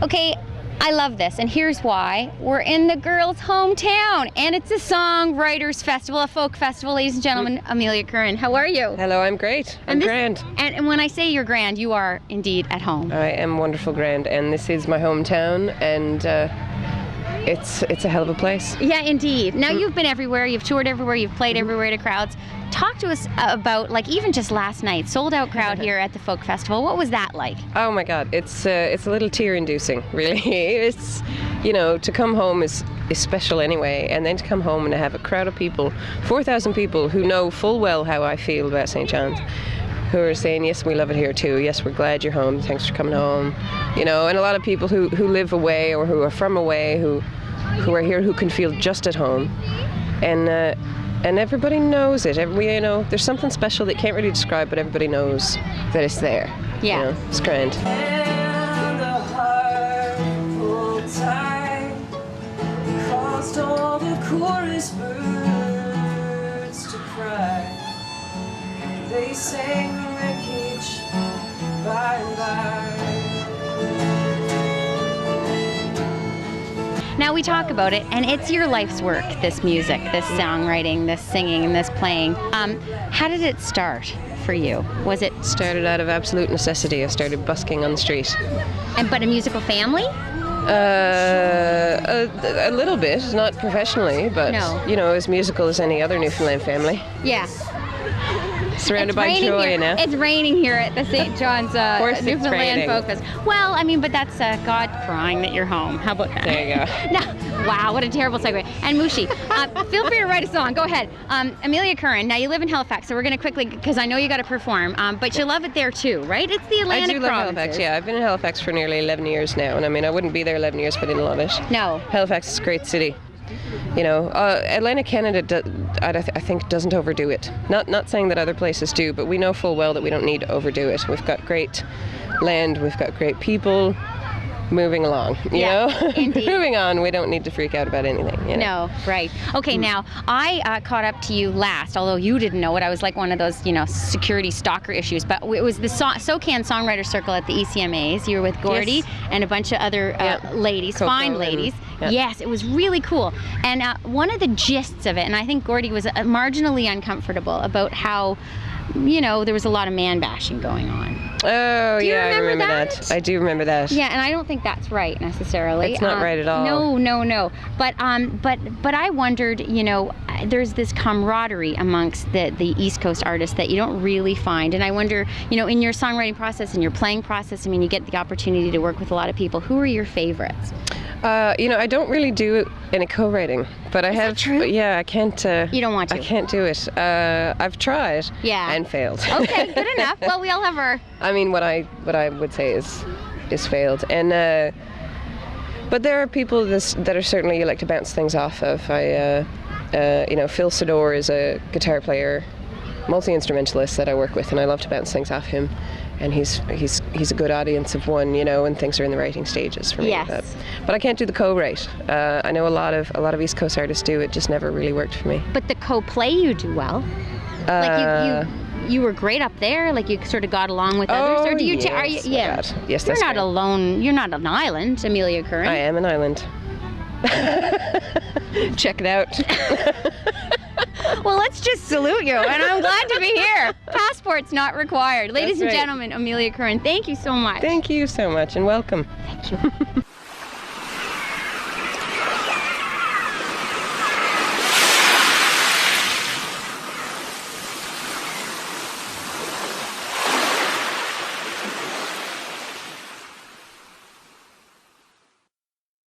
Okay, I love this, and here's why. We're in the girls' hometown, and it's a songwriters festival, a folk festival, ladies and gentlemen. Amelia Curran, how are you? Hello, I'm great. I'm grand. And when I say you're grand, you are indeed at home. I am wonderful grand, and this is my hometown, and it's a hell of a place. Yeah, indeed. Now you've been everywhere, you've toured everywhere, you've played everywhere to crowds. Talk to us about, like, even just last night, sold out crowd here at the folk festival. What was that like? Oh my God, it's a little tear-inducing, really. It's, you know, to come home is special anyway, and then to come home and to have a crowd of people, 4,000 people who know full well how I feel about St. John's, who are saying, yes, we love it here too, yes, we're glad you're home, thanks for coming home, you know, and a lot of people who live away or who are from away, who are here, who can feel just at home, and everybody knows it. You know, there's something special that you can't really describe, but everybody knows that it's there. Yeah. You know, it's grand. And the heart pulled tight, caused all the chorus birds to cry. They sang the wreckage by and by. Now we talk about it, and it's your life's work, this music, this songwriting, this singing, and this playing. How did it start for you? Was it Started out of absolute necessity. I started busking on the street. but a musical family? A little bit, not professionally, but No. you know, as musical as any other Newfoundland family. Yeah. Surrounded It's by raining joy here. now. It's raining here at the St. John's course it's Newfoundland raining. Folk Festival. Well, I mean, but that's God crying that you're home. How about that? There you go. No, wow, what a terrible segue. And Mushi, feel free to write a song. Go ahead. Amelia Curran, now you live in Halifax, so we're going to quickly, because I know you got to perform, but you love it there too, right? It's the Atlantic I do love provinces. Halifax, yeah. I've been in Halifax for nearly 11 years now, and I mean, I wouldn't be there 11 years if I didn't love it. No. Halifax is a great city. You know, Atlantic Canada, I think, doesn't overdo it. Not saying that other places do, but we know full well that we don't need to overdo it. We've got great land, we've got great people. Moving along, you know? Indeed. Moving on, we don't need to freak out about anything, you know? No, right. Okay, now, I caught up to you last, although you didn't know it. I was like one of those, you know, security stalker issues, but it was the SoCan Songwriter Circle at the ECMAs. You were with Gordy Yes. and a bunch of other ladies, Coco fine and- ladies. yeah. Yes, it was really cool. And one of the gists of it, and I think Gordy was marginally uncomfortable about how, you know, there was a lot of man bashing going on. Oh, Do you yeah, I remember remember that? that. I do remember that. Yeah, and I don't think that's right necessarily. It's not right at all. No. But I wondered, you know, there's this camaraderie amongst the East Coast artists that you don't really find, and I wonder, you know, in your songwriting process and your playing process, I mean, you get the opportunity to work with a lot of people. Who are your favorites? You know, I don't really do any co-writing, but I have. that true? Yeah, I can't. You don't want to? I can't do it. I've tried. Yeah. And failed. Okay, good enough. Well, we all have our. I mean, what I would say is failed, and but there are people that are certainly you like to bounce things off of. You know, Phil Sador is a guitar player, multi-instrumentalist that I work with, and I love to bounce things off him. And he's a good audience of one, you know, when things are in the writing stages for me. Yes. But I can't do the co-write. I know a lot of East Coast artists do. It just never really worked for me. But the co-play you do well. Like you were great up there. Like you sort of got along with others, or do you? Yes, Are you? my Yeah. God. Yes, You're that's not great. alone. You're not an island, Amelia Curran. I am an island. Check it out. Well, let's just salute you, and I'm glad to be here. Passport's not required. Ladies That's and right. gentlemen, Amelia Curran, thank you so much. Thank you so much, and welcome. Thank you.